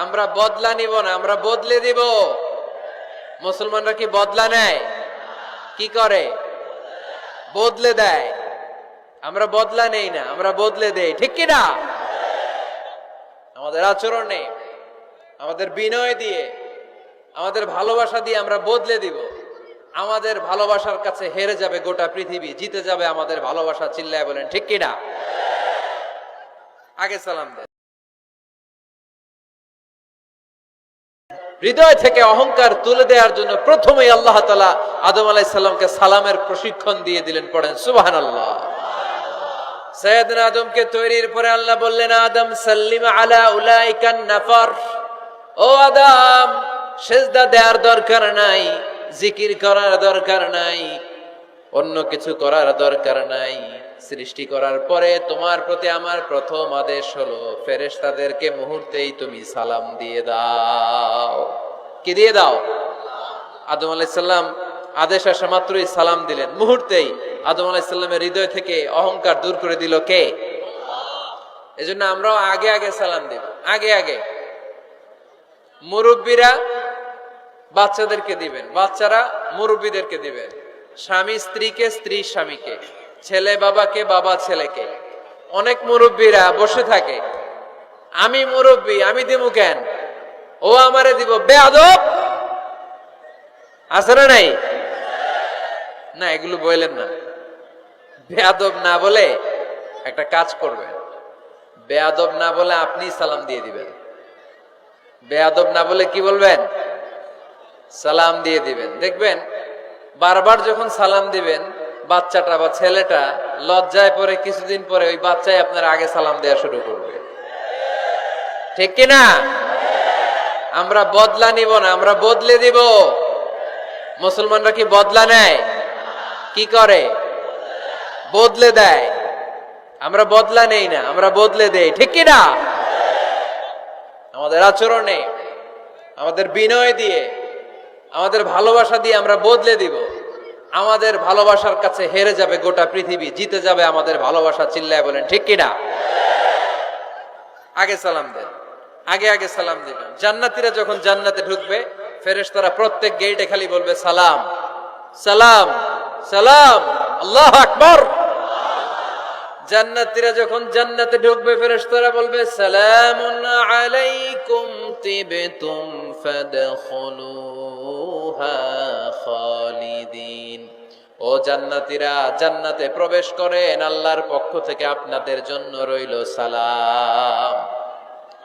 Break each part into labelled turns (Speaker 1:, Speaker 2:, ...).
Speaker 1: আমরা বদলা নিব না, আমরা বদলে দিব। মুসলমানরা কি বদলা নেয়? কি করে? বদলে দেয়। আমরা বদলা নেই না, আমরা বদলে দেই, ঠিক কি না? আমাদের আচরণে, আমাদের বিনয় দিয়ে, আমাদের ভালোবাসা দিয়ে আমরা বদলে দিব। আমাদের ভালোবাসার কাছে হেরে যাবে গোটা পৃথিবী, জিতে যাবে আমাদের ভালোবাসা। চিল্লায় বলেন ঠিক কি না? আগে সালাম দেন। হৃদয় থেকে অহংকার তুলে দেওয়ার জন্য প্রথমেই আল্লাহ তাআলা আদম আলাইহিস সালামকে সালামের প্রশিক্ষণ দিয়ে দিলেন। পড়েন সুবহানাল্লাহ। সাইয়েদনা আদমকে তৈরির পরে আল্লাহ বললেন, আদম সাল্লিম আলা উলাইকান নাফার। ও আদম, সিজদা দেওয়ার দরকার নাই, জিকির করার দরকার নাই, অন্য কিছু করার দরকার নাই। সৃষ্টি করার পরে তোমার প্রতি আমার প্রথম আদেশ হলো ফেরেশতাদেরকে মুহূর্তেই তুমি সালাম দিয়ে দাও। কি দিয়ে দাও? আদম আলাইহিস সালাম আদেশ আসা মাত্রই সালাম দিলেন। মুহূর্তেই আদম আলাইহিস সালামের হৃদয় থেকে অহংকার দূর করে দিল কে? এজন্য আমরাও আগে আগে সালাম দিব। আগে আগে মুরব্বীরা বাচ্চাদেরকে দিবেন, বাচ্চারা মুরব্বীদেরকে দিবেন, স্বামী স্ত্রীকে, স্ত্রী স্বামীকে, ছেলে বাবাকে, বাবা ছেলেকে। অনেক মুরব্বীরা বসে থাকে, আমি মুরব্বী, আমি দিমু কেন, ও আমারে দিব, বেয়াদব। আছে না নাই? না, এগুলো বললেন না। বেয়াদব না বলে একটা কাজ করবেন, বেয়াদব না বলে আপনি সালাম দিয়ে দিবেন। বেয়াদব না বলে কি বলবেন? সালাম দিয়ে দিবেন। দেখবেন বারবার যখন সালাম দিবেন, বাচ্চাটা বা ছেলেটা লজ্জায় পরে কিছুদিন পরে ওই বাচ্চাই আপনার আগে সালাম দেওয়া শুরু করবে, ঠিক কিনা? আমরা বদলা নিব না, আমরা বদলে দিব। মুসলমানরা কি বদলা নেয়? কি করে? বদলে দেয়। আমরা বদলা নেই না, আমরা বদলে দেই, ঠিক কিনা? আমাদের আচরণে, আমাদের বিনয় দিয়ে, আমাদের ভালোবাসা দিয়ে আমরা বদলে দিব। আমাদের ভালোবাসার কাছে হেরে যাবে গোটা পৃথিবী, জিতে যাবে আমাদের ভালোবাসা। চিল্লায় বলেন ঠিক কিনা? আগে সালাম দেন, আগে আগে সালাম দিবেন। জান্নাতীরা যখন জান্নাতে ঢুকবে, ফেরেশতারা প্রত্যেক গেটে খালি বলবে সালাম সালাম সালাম, আল্লাহু আকবার। জান্নাতীরা যখন জান্নাতে ঢুকবে, ফেরেশতারা বলবে সালামুন আলাইকুম তিবতুম ফাদখুলুহা খালিদিন। ও জান্নাতীরা, জান্নাতে প্রবেশ করেন, আল্লাহর পক্ষ থেকে আপনাদের জন্য রইল সালাম।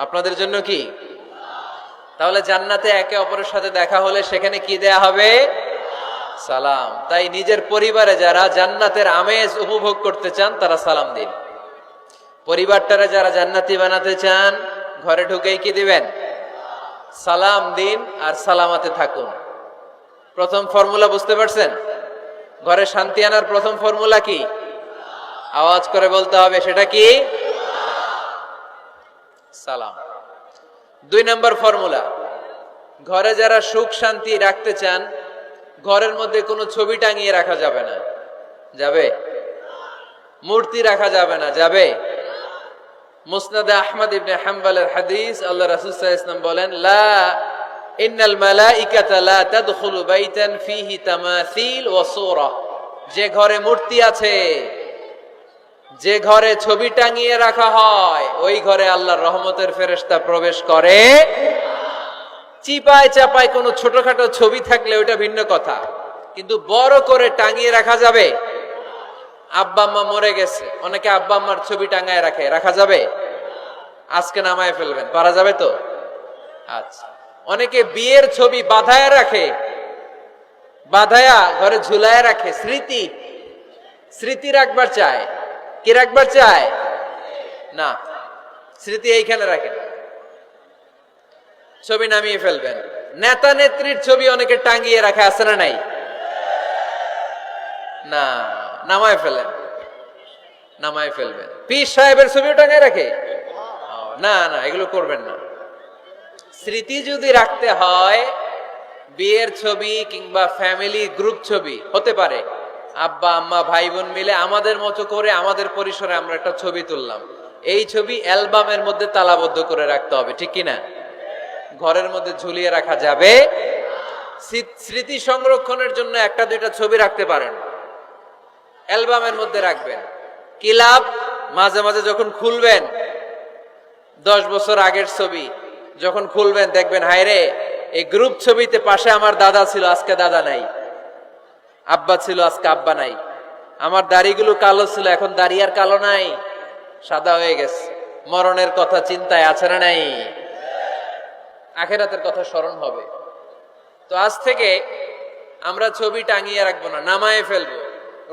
Speaker 1: আপনাদের জন্য কি? তাহলে জান্নাতে একে অপরের সাথে দেখা হলে সেখানে কি দেয়া হবে? সালাম। তাই নিজের পরিবারে যারা জান্নাতের আমেজ উপভোগ করতে চান তারা সালাম দিন। পরিবারটারে যারা জান্নাতি বানাতে চান, ঘরে ঢুকেই কি দিবেন? সালাম দিন আর সালামাতে থাকুন। প্রথম ফর্মুলা বুঝতে পারছেন? ঘরে শান্তি আনার প্রথম ফর্মুলা কি? আওয়াজ করে বলতে হবে, সেটা কি? সালাম। 2 নম্বর ফর্মুলা, ঘরে যারা সুখ শান্তি রাখতে চান, ঘরের মধ্যে কোনো ছবি টাঙিয়ে রাখা যাবে না। যাবে? মূর্তি রাখা যাবে না। যাবে? মুসনাদে আহমদ ইবনে হাম্বলের হাদিস, আল্লাহ রাসূল সাল্লাল্লাহু আলাইহি ওয়াসাল্লাম বলেন, লা ইন্নাল মালাইকাতা লা তাদখুলু বাইতান ফিহি তামাসিল ওয়া সূরা। যে ঘরে মূর্তি আছে, যে ঘরে ছবি টাঙিয়ে রাখা হয়, ওই ঘরে আল্লাহর রহমতের ফেরেশতা প্রবেশ করে। চিপায় চাপায় কোনো ছোটখাটো ছবি থাকলে ওইটা ভিন্ন কথা, কিন্তু বড় করে টাঙিয়ে রাখা যাবে? আব্বা আম্মা মরে গেছে, অনেকে আব্বা আম্মার ছবি টাঙায় রাখে, রাখা যাবে? আজকে নামায় ফেলবেন, পারা যাবে তো? আচ্ছা। অনেকে বিয়ের ছবি বাঁধায় রাখে, বাঁধায়া ঘরে ঝুলায় রাখে, স্মৃতি, স্মৃতি রাখবার চায়। কি রাখবার চায়? না, স্মৃতি এইখানে রাখেন, ছবি নামিয়ে ফেলবেন। নেতা নেত্রীর ছবি অনেকে টাঙিয়ে রাখে, আছে না নাই? না, নামায় ফেলেন, নামায় ফেলবেন। পীর সাহেবের ছবিও টাঙিয়ে রাখে? না না, এগুলো করবেন না। স্মৃতি যদি রাখতে হয়, বিয়ের ছবি কিংবা ফ্যামিলি গ্রুপ ছবি হতে পারে, আব্বা আম্মা ভাই বোন মিলে আমাদের মতো করে আমাদের পরিসরে আমরা একটা ছবি তুললাম, এই ছবি অ্যালবামের মধ্যে তালাবদ্ধ করে রাখতে হবে, ঠিক কিনা? ঘরের মধ্যে ঝুলিয়ে রাখা যাবে। স্মৃতি সংরক্ষণের জন্য একটা দুইটা ছবি রাখতে পারেন, অ্যালবামের মধ্যে রাখবেন। কি লাভ? মাঝে মাঝে যখন খুলবেন, 10 বছর আগের ছবি যখন খুলবেন দেখবেন, হায় রে, এই গ্রুপ ছবিতে পাশে আমার দাদা ছিল, আজকে দাদা নাই। আব্বা ছিল, আজকে আব্বা নাই। আমার দাড়িগুলো কালো ছিল, এখন দাড়ি আর কালো নাই, সাদা হয়ে গেছে। মরণের কথা চিন্তায় আছে না নাই? আখিরাতের কথা স্মরণ হবে। তো আজ থেকে আমরা ছবি টাঙিয়ে রাখবো না, নামায়ে ফেলবো।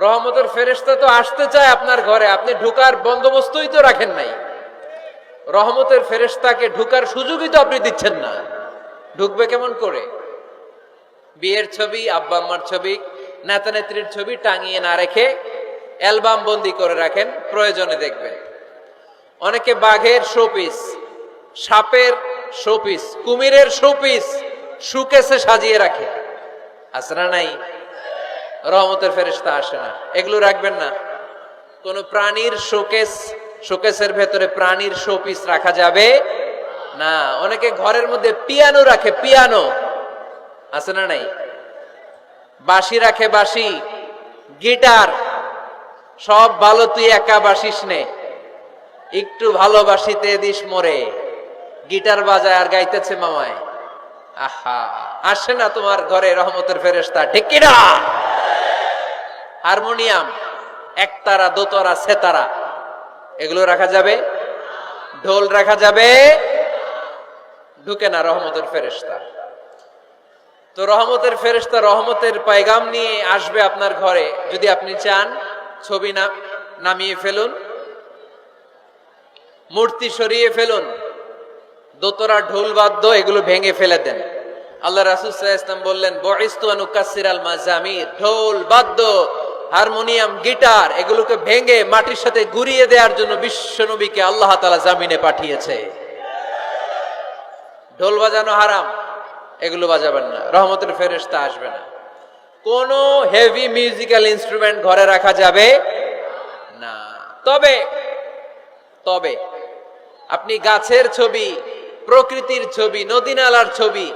Speaker 1: রহমতের ফেরেশতা তো আসতে চায় আপনার ঘরে, আপনি ঢোকার বন্দোবস্তই তো রাখেন নাই। রহমতের ফেরেশতাকে ঢোকার সুযোগই তো আপনি দিচ্ছেন না। ঢুকবে কেমন করে? বিয়ের ছবি, আব্বা আম্মার ছবি, নেতা নেত্রীর ছবি টাঙিয়ে না রেখে অ্যালবাম বন্দি করে রাখেন, প্রয়োজনে দেখবেন। অনেকে বাঘের শোপিস, সাপের শোপিস, কুমিরের শোপিস সুকেসে সাজিয়ে রাখে, আছে না নাই? রহমতের ফেরেশতা আসে না, এগুলো রাখবেন না। কোন প্রাণীর শোকেসের ভেতরে প্রাণীর শোপিস রাখা যাবে না। অনেকে ঘরের মধ্যে পিয়ানো রাখে, পিয়ানো, আছে না নাই? বাঁশি রাখে, বাঁশি, গিটার, সব ভালো, তুই একা বাসিস নে, একটু ভালোবাসিতে দিস মোরে, গিটার বাজায় আর গাইতেছে মামায়। আহা, আসে না তোমার ঘরে রহমতের ফেরেশতা, ঠিক কিনা? হারমোনিয়াম, একতারা, দোতারা, সেতারা, এগুলো রাখা যাবে? ঢোল রাখা যাবে? ঢুকে না রহমতের ফেরেশতা। তো রহমতের ফেরেশতা রহমতের পয়গাম নিয়ে আসবে আপনার ঘরে। যদি আপনি চান, ছবি নামিয়ে ফেলুন, মূর্তি সরিয়ে ফেলুন, দোতরা, ঢোল বাদ্য এগুলো ভেঙে ফেলে দেন। আল্লাহ রাসূল সাল্লাল্লাহু আলাইহি ওয়াসাল্লাম বললেন, বুইসতু আন উকাসসিরাল মাযামির, ঢোল বাদ্য, হারমোনিয়াম, গিটার, এগুলোকে ভেঙে মাটির সাথে গুঁড়িয়ে দেওয়ার জন্য বিশ্বনবীকে আল্লাহ তাআলা জামিনে পাঠিয়েছে। ঢোল বাজানো হারাম, এগুলো বাজাবেন না, রহমতের ফেরেশতা আসবে না। কোন হেভি মিউজিক্যাল ইনস্ট্রুমেন্ট ঘরে রাখা যাবে না। তবে তবে আপনি গাছের ছবি, প্রকৃতির ছবি, নদী নালার ছবি,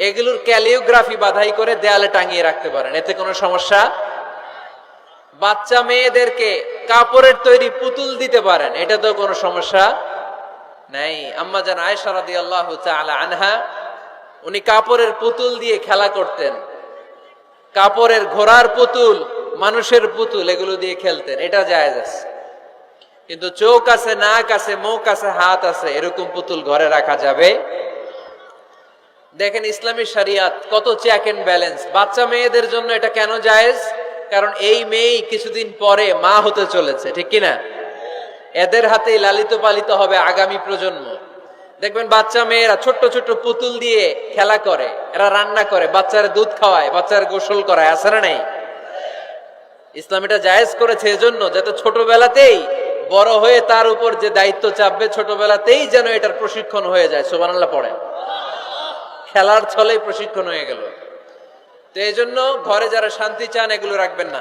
Speaker 1: এগুলোর ক্যালিওগ্রাফি বাধাই করে দেয়ালে টাঙিয়ে রাখতে পারেন, এতে কোনো সমস্যা। বাচ্চা মেয়েদেরকে কাপড়ের তৈরি পুতুল দিতে পারেন, এটা তো কোনো সমস্যা নাই। আম্মা জান আয়েশা রাদিয়াল্লাহু তাআলা আনহা, উনি কাপড়ের পুতুল দিয়ে খেলা করতেন। কাপড়ের, ঘোড়ার পুতুল, মানুষের পুতুল, এগুলো দিয়ে খেলতেন, এটা জায়েজ আছে। কিন্তু চোখ আছে, নাক আছে, মুখ আছে, হাত আছে, এরকম পুতুল ঘরে রাখা যাবে? দেখেন ইসলামী শরিয়াত কত চেক এন্ড ব্যালেন্স। বাচ্চা মেয়েদের জন্য এটা কেন জায়েজ? কারণ এই মেয়েই কিছুদিন পরে মা হতে চলেছে, ঠিক কিনা? এদের হাতেই লালিত পালিত হবে আগামী প্রজন্ম। দেখবেন বাচ্চা মেয়েরা ছোট্ট ছোট্ট পুতুল দিয়ে খেলা করে, এরা রান্না করে, বাচ্চারা দুধ খাওয়ায়, বাচ্চারা গোসল করায়, আছে না নাই? ইসলাম এটা জায়েজ করেছে এজন্য, যাতে ছোটবেলাতেই বড় হয়ে তার উপর যে দায়িত্ব চাপবে, ছোটবেলাতেই যেন এটার প্রশিক্ষণ হয়ে যায়। সুবহানাল্লাহ পড়েন। খেলার ছলেই প্রশিক্ষণ হয়ে গেল। তো এই জন্য ঘরে যারা শান্তি চান, এগুলো রাখবেন না।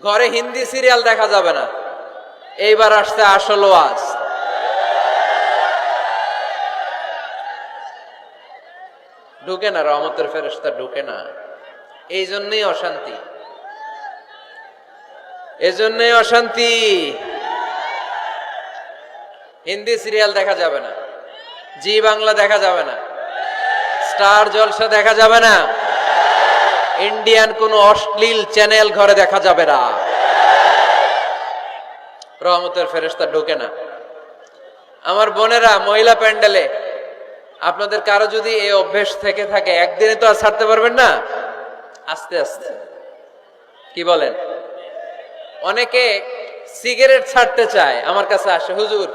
Speaker 1: ঘরে হিন্দি সিরিয়াল দেখা যাবে না। এইবার আসছে আসল ওয়াজ। ঢুকে না, রহমতের ফেরেশতা ঢুকে না। এই জন্যই অশান্তি, এজন্যই অশান্তি। হিন্দি সিরিয়াল দেখা যাবে না, জি বাংলা দেখা যাবে না, স্টার জলসা দেখা যাবে না, ইন্ডিয়ান কোন অশ্লীল চ্যানেল ঘরে দেখা যাবে না। রহমতের ফেরেশতা ঢোকে না। আমার বোনেরা, মহিলা প্যান্ডেলে আপনাদের কারো যদি এই অভ্যেস থেকে থাকে, একদিনে তো আর ছাড়তে পারবেন না, আস্তে আস্তে। কি বলেন? অনেকে সিগারেট ছাড়তে চায়, আমার কাছে আসে, হুজুর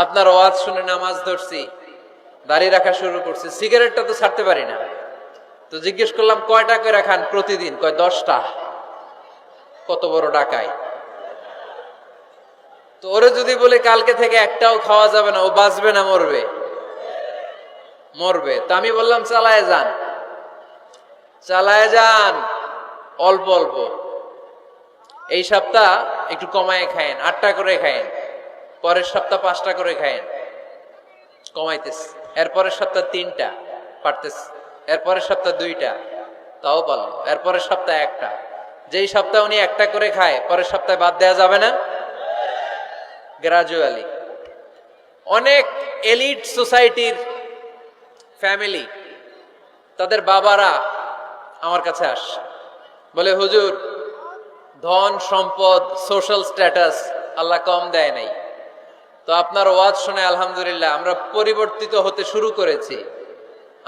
Speaker 1: আপনার ওয়াজ শুনে নামাজ ধরছি, দাড়ি রাখা শুরু করছি, সিগারেটটা তো ছাড়তে পারি না। তো জিজ্ঞেস করলাম, কয়টা করে খান প্রতিদিন? কয় 10টা। কত বড় ডাকাই! তো ওরে যদি বলে কালকে থেকে একটাও খাওয়া যাবে না, ও বাঁচবে না মরবে? মরবে। তা আমি বললাম, চালায় যান, চালায় যান, অল্প অল্প। এই সপ্তাহ একটু কমায় খায়েন, 8টা করে খায়েন, পরের সপ্তাহ 5টা করে খায়েন, কমাইতেছে, এরপরের সপ্তাহ 3টা পারতেছে, এরপরের সপ্তাহ 2টা, তাও পারলো, এরপরের সপ্তাহ 1টা। যেই সপ্তাহে উনি 1টা করে খায়, পরের সপ্তাহে বাদ দেওয়া যাবে না? গ্রাজুয়ালি। অনেক এলিট সোসাইটির ফ্যামিলি, তাদের বাবারা আমার কাছে আসে, বলে হুজুর, ধন সম্পদ সোশ্যাল স্ট্যাটাস আল্লাহ কম দেয় নাই, তো আপনার ওয়াজ শুনে আলহামদুলিল্লাহ আমরা পরিবর্তিত হতে শুরু করেছি,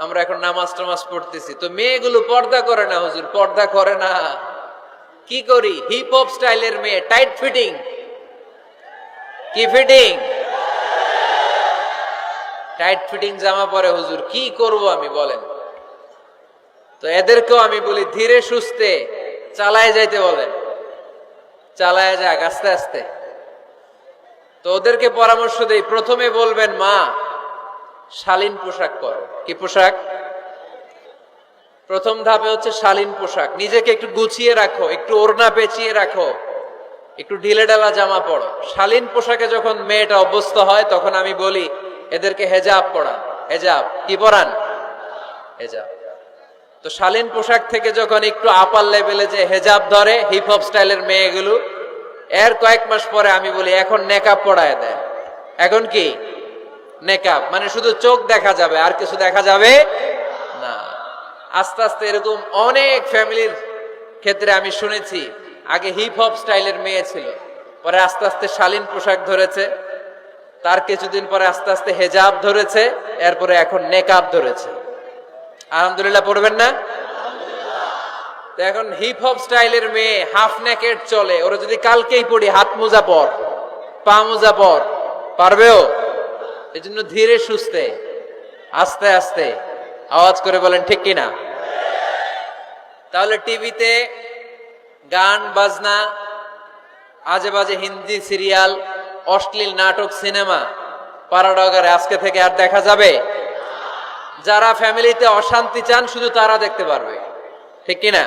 Speaker 1: আমরা এখন নামাজ টামাজ পড়তেছি, তো মেয়েগুলো পর্দা করে না হুজুর, পর্দা করে না, কি করি? হিপ হপ স্টাইলের মেয়ে, টাইট ফিটিং। কি ফিটিং? টাইট ফিটিং জামা পরে হুজুর, কি করব আমি বলেন? তো এদেরকেও আমি বলি ধীরে সুস্থে চালায় যাইতে বলেন, চালায় যাক আস্তে আস্তে। তো ওদেরকে পরামর্শ দেই, প্রথমে বলবেন মা শালীন পোশাক পরো। কি পোশাক? প্রথম ধাপে হচ্ছে শালীন পোশাক, নিজেকে একটু গুছিয়ে রাখো, একটু ওড়না পেঁচিয়ে রাখো, একটু ঢিলে ঢালা জামা পড়ো। শালীন পোশাকে যখন মেয়েটা অভ্যস্ত হয় তখন আমি বলি এদেরকে হেজাব পরান। হেজাব কি পরান? হেজাব। তো শালীন পোশাক থেকে যখন একটু আপার লেভেলে যে হেজাব ধরে হিপ হপ স্টাইলের মেয়েগুলো, এর কয়েক মাস পরে আমি বলি এখন নেকাব পড়ায় দেয়। এখন কি নেকাব, মানে শুধু চোখ দেখা যাবে আর কিছু দেখা যাবে না। আস্তে আস্তে এরকম অনেক ফ্যামিলির ক্ষেত্রে আমি শুনেছি, আগে হিপ হপ স্টাইলের মেয়ে ছিল, পরে আস্তে আস্তে শালীন পোশাক ধরেছে, তার কিছুদিন পরে আস্তে আস্তে হেজাব ধরেছে, এরপরে এখন নেকাব ধরেছে। আলহামদুলিল্লাহ পড়বেন না? তো এখন হিপ হপ স্টাইলের মেয়ে হাফ নেকেড চলে, ওরা যদি কালকেই পড়ি হাত মোজা পর, পা মোজা পর, পারবেও? এই জন্য ধীরে সুস্থে আস্তে আস্তে, আওয়াজ করে বলেন ঠিক কিনা? তাহলে টিভিতে গান বাজনা, আজে বাজে হিন্দি সিরিয়াল, অশ্লীল নাটক, সিনেমা পাড়াডগারে আজকে থেকে আর দেখা যাবে? যারা ফ্যামিলিতে অশান্তি চান শুধু তারা দেখতে পারবে, ঠিক কিনা?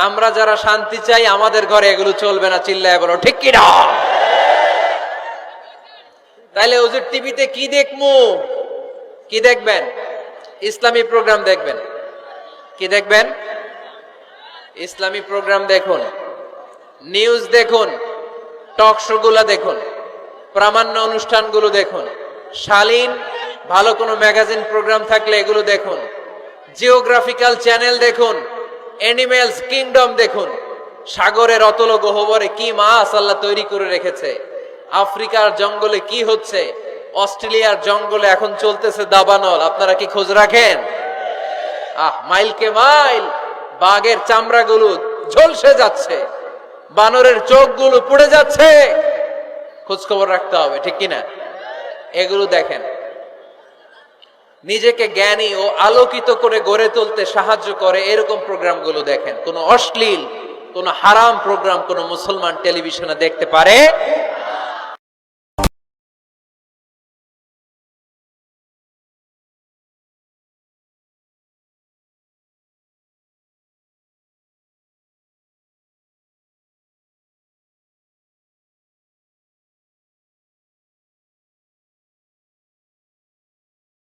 Speaker 1: আমরা যারা শান্তি চাই আমাদের ঘরে এগুলো চলবে না, চিল্লায় বলো ঠিক কিনা? তাইলে হুজুর টিভিতে কি দেখমু? কি দেখবেন? ইসলামী প্রোগ্রাম দেখবেন। কি দেখবেন? ইসলামী প্রোগ্রাম দেখুন, নিউজ দেখুন, টক শো গুলা দেখুন, প্রামাণ্য অনুষ্ঠানগুলো দেখুন, শালীন ভালো কোনো ম্যাগাজিন প্রোগ্রাম থাকলে এগুলো দেখুন, জিওগ্রাফিক্যাল চ্যানেল দেখুন, অ্যানিমেলস কিংডম দেখুন, সাগরের অতল গহ্বরে কি মাছ আল্লাহ তৈরি করে রেখেছে, আফ্রিকার জঙ্গলে কি হচ্ছে, অস্ট্রেলিয়ার জঙ্গলে এখন চলতেছে দাবানল, আপনারা কি খোঁজ রাখেন? মাইলকে মাইল বাঘের চামড়াগুলো ঝলসে যাচ্ছে, বানরের চোখগুলো পুড়ে যাচ্ছে, খোঁজ খবর রাখতে হবে, ঠিক কিনা? এগুলো দেখেন। নিজেকে জ্ঞানী ও আলোকিত করে গড়ে তুলতে সাহায্য করে এরকম প্রোগ্রামগুলো দেখেন। কোন অশ্লীল, কোন হারাম প্রোগ্রাম কোন মুসলমান টেলিভিশনে দেখতে পারে